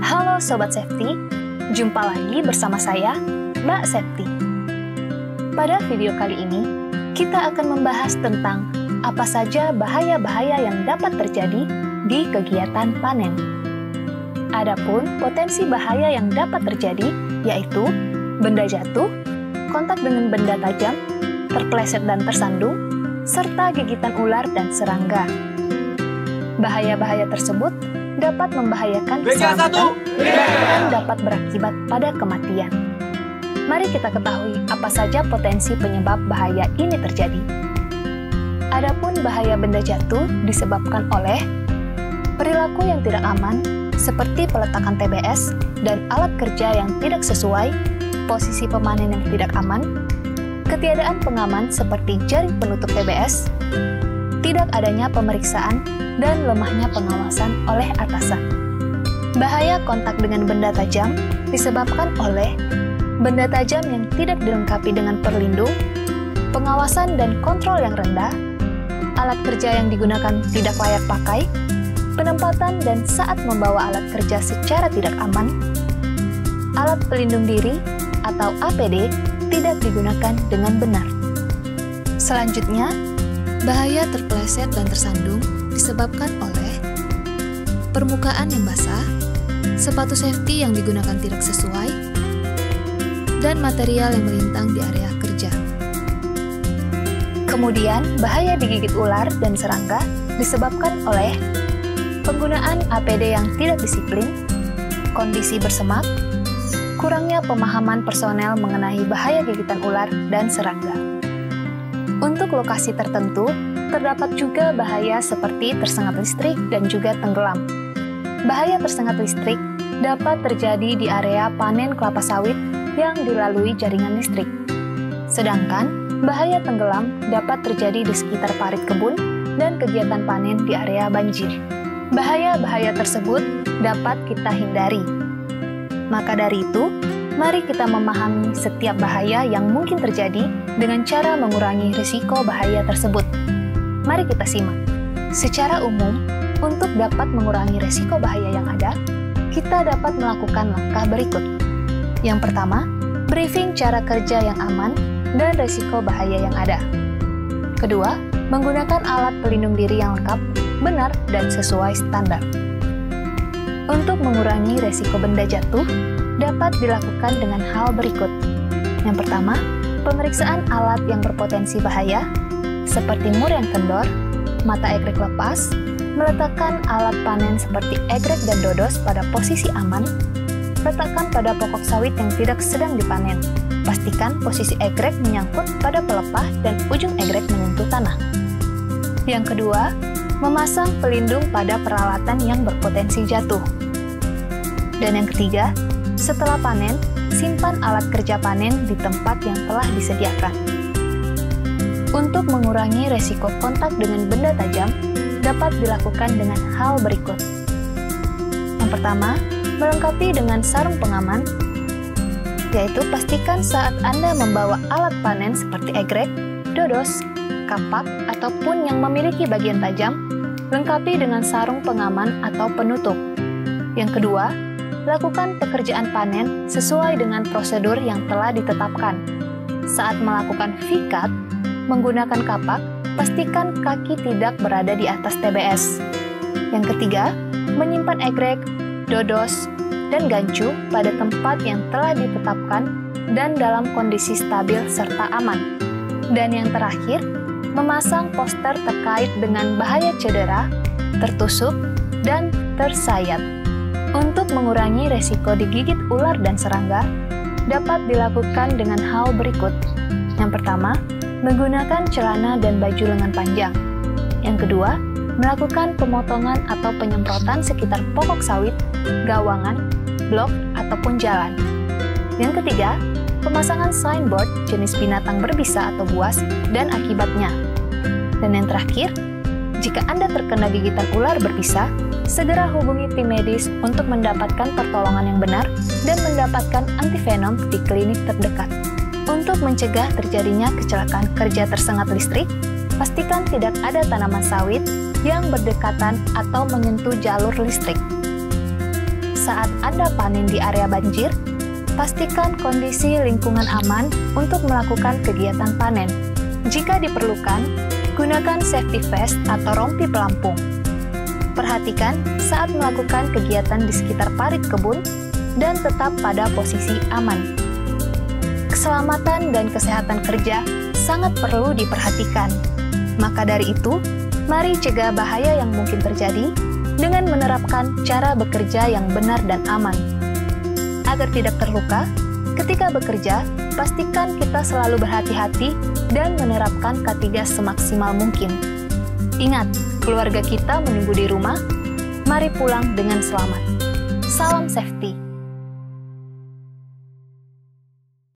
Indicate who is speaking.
Speaker 1: Halo Sobat Safety, jumpa lagi bersama saya, Mbak Safety. Pada video kali ini, kita akan membahas tentang apa saja bahaya-bahaya yang dapat terjadi di kegiatan panen. Adapun potensi bahaya yang dapat terjadi yaitu benda jatuh, kontak dengan benda tajam, terpeleset dan tersandung, serta gigitan ular dan serangga. Bahaya-bahaya tersebut dapat membahayakan keselamatan dan dapat berakibat pada kematian. Mari kita ketahui apa saja potensi penyebab bahaya ini terjadi. Adapun bahaya benda jatuh disebabkan oleh perilaku yang tidak aman seperti peletakan TBS dan alat kerja yang tidak sesuai, posisi pemanen yang tidak aman, ketiadaan pengaman seperti jaring penutup TBS, tidak adanya pemeriksaan, dan lemahnya pengawasan oleh atasan. Bahaya kontak dengan benda tajam disebabkan oleh benda tajam yang tidak dilengkapi dengan perlindung, pengawasan dan kontrol yang rendah, alat kerja yang digunakan tidak layak pakai, penempatan dan saat membawa alat kerja secara tidak aman, alat pelindung diri atau APD tidak digunakan dengan benar. Selanjutnya, bahaya terpeleset dan tersandung disebabkan oleh permukaan yang basah, sepatu safety yang digunakan tidak sesuai, dan material yang melintang di area kerja. Kemudian, bahaya digigit ular dan serangga disebabkan oleh penggunaan APD yang tidak disiplin, kondisi bersemak, kurangnya pemahaman personel mengenai bahaya gigitan ular dan serangga. Untuk lokasi tertentu, terdapat juga bahaya seperti tersengat listrik dan juga tenggelam. Bahaya tersengat listrik dapat terjadi di area panen kelapa sawit yang dilalui jaringan listrik. Sedangkan, bahaya tenggelam dapat terjadi di sekitar parit kebun dan kegiatan panen di area banjir. Bahaya-bahaya tersebut dapat kita hindari. Maka dari itu, mari kita memahami setiap bahaya yang mungkin terjadi dengan cara mengurangi risiko bahaya tersebut. Mari kita simak. Secara umum, untuk dapat mengurangi risiko bahaya yang ada, kita dapat melakukan langkah berikut. Yang pertama, briefing cara kerja yang aman dan risiko bahaya yang ada. Kedua, menggunakan alat pelindung diri yang lengkap, benar, dan sesuai standar. Untuk mengurangi risiko benda jatuh, dapat dilakukan dengan hal berikut. Yang pertama, pemeriksaan alat yang berpotensi bahaya, seperti mur yang kendor, mata egrek lepas, meletakkan alat panen seperti egrek dan dodos pada posisi aman, letakkan pada pokok sawit yang tidak sedang dipanen. Pastikan posisi egrek menyangkut pada pelepah dan ujung egrek menyentuh tanah. Yang kedua, memasang pelindung pada peralatan yang berpotensi jatuh. Dan yang ketiga, setelah panen, simpan alat kerja panen di tempat yang telah disediakan. Untuk mengurangi resiko kontak dengan benda tajam, dapat dilakukan dengan hal berikut. Yang pertama, melengkapi dengan sarung pengaman, yaitu pastikan saat Anda membawa alat panen seperti egrek, dodos, kapak, ataupun yang memiliki bagian tajam, lengkapi dengan sarung pengaman atau penutup. Yang kedua, lakukan pekerjaan panen sesuai dengan prosedur yang telah ditetapkan. Saat melakukan V-cut, menggunakan kapak, pastikan kaki tidak berada di atas TBS. Yang ketiga, menyimpan egrek, dodos, dan gancu pada tempat yang telah ditetapkan dan dalam kondisi stabil serta aman. Dan yang terakhir, memasang poster terkait dengan bahaya cedera, tertusuk, dan tersayat. Untuk mengurangi resiko digigit ular dan serangga, dapat dilakukan dengan hal berikut. Yang pertama, menggunakan celana dan baju lengan panjang. Yang kedua, melakukan pemotongan atau penyemprotan sekitar pokok sawit, gawangan, blok, ataupun jalan. Yang ketiga, pemasangan signboard jenis binatang berbisa atau buas dan akibatnya. Dan yang terakhir, jika Anda terkena gigitan ular berbisa, segera hubungi tim medis untuk mendapatkan pertolongan yang benar dan mendapatkan antivenom di klinik terdekat. Untuk mencegah terjadinya kecelakaan kerja tersengat listrik, pastikan tidak ada tanaman sawit yang berdekatan atau menyentuh jalur listrik. saat Anda panen di area banjir, pastikan kondisi lingkungan aman untuk melakukan kegiatan panen. Jika diperlukan, gunakan safety vest atau rompi pelampung. Perhatikan saat melakukan kegiatan di sekitar parit kebun dan tetap pada posisi aman. Keselamatan dan kesehatan kerja sangat perlu diperhatikan. Maka dari itu, mari cegah bahaya yang mungkin terjadi dengan menerapkan cara bekerja yang benar dan aman. Agar tidak terluka, ketika bekerja, pastikan kita selalu berhati-hati dan menerapkan K3 semaksimal mungkin. Ingat, keluarga kita menunggu di rumah, mari pulang dengan selamat. Salam safety.